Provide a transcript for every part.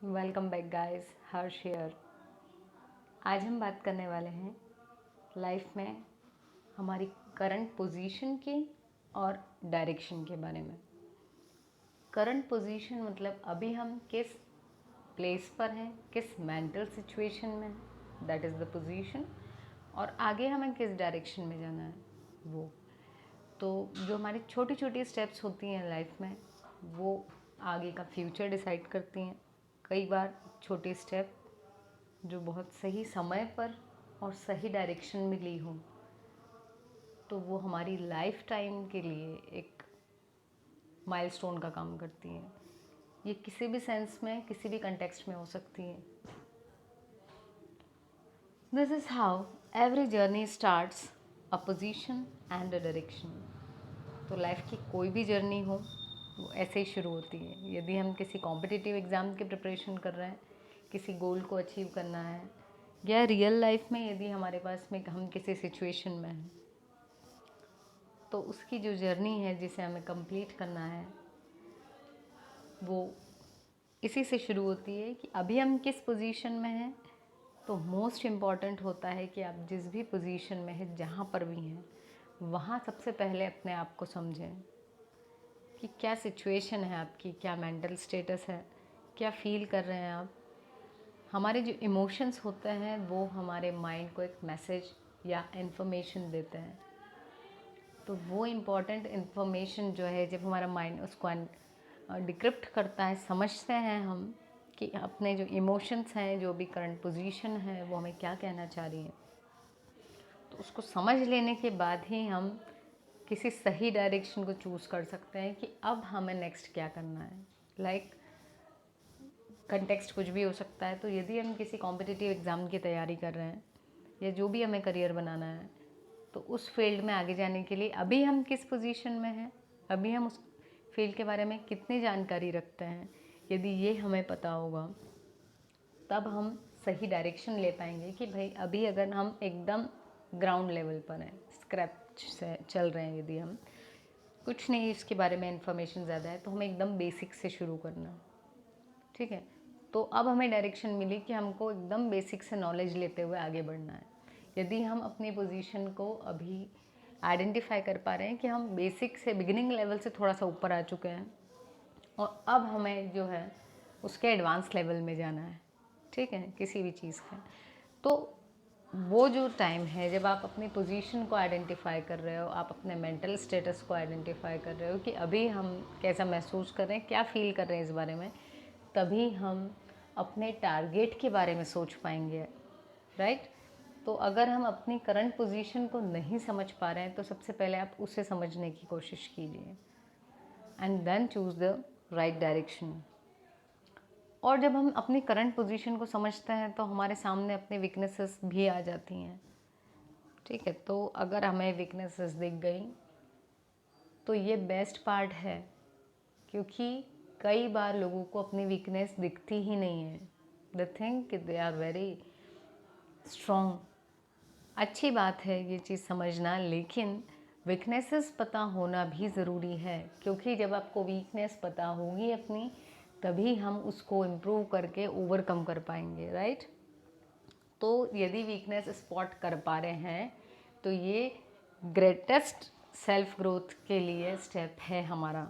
Welcome back guys, Harsh here. आज हम बात करने वाले हैं लाइफ में हमारी करंट पोजीशन की और डायरेक्शन के बारे में। करंट पोजीशन मतलब अभी हम किस प्लेस पर हैं, किस मेंटल सिचुएशन में हैं, दैट इज़ द पोजीशन। और आगे हमें किस डायरेक्शन में जाना है वो। तो जो हमारी छोटी छोटी स्टेप्स होती हैं लाइफ में, वो आगे का फ्यूचर डिसाइड करती हैं। कई बार छोटे स्टेप जो बहुत सही समय पर और सही डायरेक्शन में ली हो, तो वो हमारी लाइफ टाइम के लिए एक माइलस्टोन का काम करती हैं। ये किसी भी सेंस में, किसी भी कंटेक्स्ट में हो सकती हैं। This is how every journey starts a position and a direction. तो लाइफ की कोई भी जर्नी हो, वो ऐसे ही शुरू होती है। यदि हम किसी कॉम्पिटिटिव एग्ज़ाम की प्रिपरेशन कर रहे हैं, किसी गोल को अचीव करना है, या रियल लाइफ में यदि हमारे पास में हम किसी सिचुएशन में हैं, तो उसकी जो जर्नी है जिसे हमें कंप्लीट करना है, वो इसी से शुरू होती है कि अभी हम किस पोजीशन में हैं। तो मोस्ट इम्पॉर्टेंट होता है कि आप जिस भी पोजीशन में हैं, जहाँ पर भी हैं, वहाँ सबसे पहले अपने आप को समझें कि क्या सिचुएशन है आपकी, क्या मेंटल स्टेटस है, क्या फील कर रहे हैं आप। हमारे जो इमोशंस होते हैं वो हमारे माइंड को एक मैसेज या इन्फॉर्मेशन देते हैं। तो वो इम्पॉर्टेंट इन्फॉर्मेशन जो है, जब हमारा माइंड उसको डिक्रिप्ट करता है, समझते हैं हम कि अपने जो इमोशंस हैं, जो भी करंट पोजीशन है, वो हमें क्या कहना चाह रही है। तो उसको समझ लेने के बाद ही हम किसी सही डायरेक्शन को चूज़ कर सकते हैं कि अब हमें नेक्स्ट क्या करना है। लाइक कंटेक्स्ट कुछ भी हो सकता है। तो यदि हम किसी कॉम्पिटिटिव एग्ज़ाम की तैयारी कर रहे हैं, या जो भी हमें करियर बनाना है, तो उस फील्ड में आगे जाने के लिए अभी हम किस पोजीशन में हैं, अभी हम उस फील्ड के बारे में कितनी जानकारी रखते हैं, यदि ये हमें पता होगा, तब हम सही डायरेक्शन ले पाएंगे कि भाई अभी अगर हम एकदम ग्राउंड लेवल पर हैं, स्क्रैच से चल रहे हैं, यदि हम कुछ नहीं इसके बारे में इंफॉर्मेशन ज़्यादा है, तो हमें एकदम बेसिक से शुरू करना। ठीक है, तो अब हमें डायरेक्शन मिली कि हमको एकदम बेसिक से नॉलेज लेते हुए आगे बढ़ना है। यदि हम अपनी पोजीशन को अभी आइडेंटिफाई कर पा रहे हैं कि हम बेसिक से, बिगिनिंग लेवल से थोड़ा सा ऊपर आ चुके हैं, और अब हमें जो है उसके एडवांस लेवल में जाना है, ठीक है, किसी भी चीज़ का, तो वो जो टाइम है जब आप अपनी पोजीशन को आइडेंटिफाई कर रहे हो, आप अपने मेंटल स्टेटस को आइडेंटिफाई कर रहे हो कि अभी हम कैसा महसूस कर रहे हैं, क्या फील कर रहे हैं इस बारे में, तभी हम अपने टारगेट के बारे में सोच पाएंगे, राइट। तो अगर हम अपनी करंट पोजीशन को नहीं समझ पा रहे हैं, तो सबसे पहले आप उसे समझने की कोशिश कीजिए and then choose the right direction. और जब हम अपनी करंट पोजीशन को समझते हैं, तो हमारे सामने अपनी वीकनेसेस भी आ जाती हैं। ठीक है, तो अगर हमें वीकनेसेस दिख गई, तो ये बेस्ट पार्ट है, क्योंकि कई बार लोगों को अपनी वीकनेस दिखती ही नहीं है। They think they are very strong. अच्छी बात है ये चीज़ समझना, लेकिन वीकनेसेस पता होना भी ज़रूरी है, क्योंकि जब आपको वीकनेस पता होगी अपनी, तभी हम उसको इम्प्रूव करके ओवरकम कर पाएंगे, राइट। तो यदि वीकनेस स्पॉट कर पा रहे हैं, तो ये ग्रेटेस्ट सेल्फ ग्रोथ के लिए स्टेप है हमारा।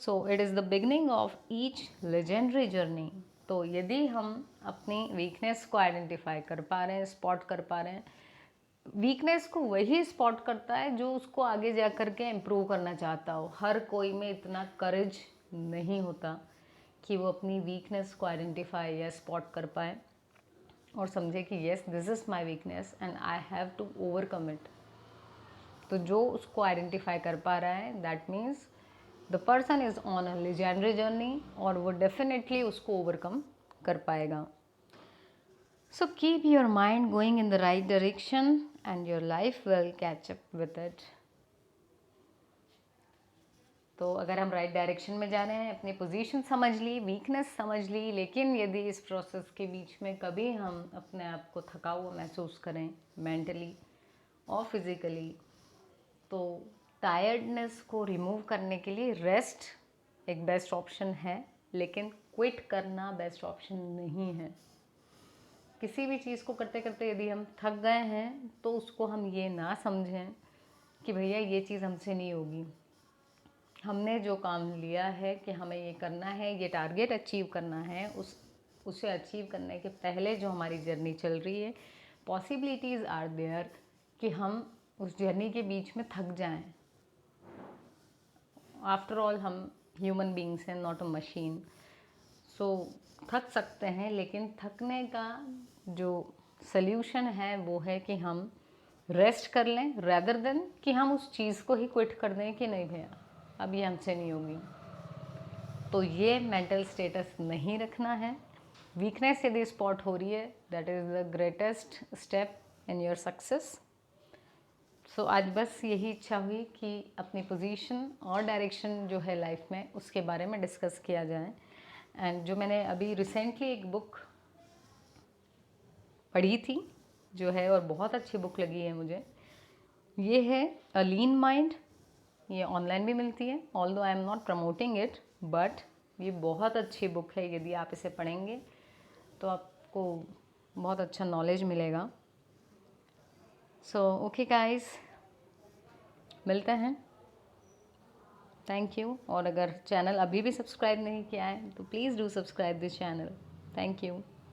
So it is the beginning of each legendary journey. तो यदि हम अपनी वीकनेस को आइडेंटिफाई कर पा रहे हैं, स्पॉट कर पा रहे हैं, वीकनेस को वही स्पॉट करता है जो उसको आगे जा कर के इम्प्रूव करना चाहता हो। हर कोई में इतना करेज नहीं होता कि वो अपनी वीकनेस को आइडेंटिफाई या स्पॉट कर पाए और समझे कि yes, this is my weakness and I have to overcome it. तो जो उसको आइडेंटिफाई कर पा रहा है, that means the person is on a legendary journey, और वो डेफिनेटली उसको ओवरकम कर पाएगा। So keep your mind going in the right direction and your life will catch up with it. तो अगर हम राइट डायरेक्शन में जा रहे हैं, अपनी पोजीशन समझ ली, वीकनेस समझ ली, लेकिन यदि इस प्रोसेस के बीच में कभी हम अपने आप को थका हुआ महसूस करें, मेंटली और फिज़िकली, तो टायर्डनेस को रिमूव करने के लिए रेस्ट एक बेस्ट ऑप्शन है, लेकिन क्विट करना बेस्ट ऑप्शन नहीं है। किसी भी चीज़ को करते करते यदि हम थक गए हैं तो उसको हम ये ना समझें कि भैया ये चीज़ हमसे नहीं होगी। हमने जो काम लिया है कि हमें ये करना है, ये टारगेट अचीव करना है, उसे अचीव करने के पहले जो हमारी जर्नी चल रही है, पॉसिबिलिटीज़ आर देयर कि हम उस जर्नी के बीच में थक जाएं। आफ्टर ऑल हम ह्यूमन बींग्स हैं, नॉट अ मशीन। सो थक सकते हैं, लेकिन थकने का जो सल्यूशन है वो है कि हम रेस्ट कर लें, रेदर देन कि हम उस चीज़ को ही क्विट कर दें कि नहीं भैया अब ये हमसे नहीं होगी। तो ये मेंटल स्टेटस नहीं रखना है। वीकनेस यदि स्पॉट हो रही है, that is the greatest step in your success. So आज बस यही इच्छा हुई कि अपनी पोजीशन और डायरेक्शन जो है लाइफ में उसके बारे में डिस्कस किया जाए। एंड जो मैंने अभी रिसेंटली एक बुक पढ़ी थी जो है, और बहुत अच्छी बुक लगी है मुझे, ये है अ लीन माइंड। ये ऑनलाइन भी मिलती है, although I am not promoting it, but ये बहुत अच्छी बुक है। यदि आप इसे पढ़ेंगे तो आपको बहुत अच्छा नॉलेज मिलेगा। सो ओके गाइस, मिलते हैं। Thank you. और अगर चैनल अभी भी सब्सक्राइब नहीं किया है तो please do subscribe this channel. Thank you.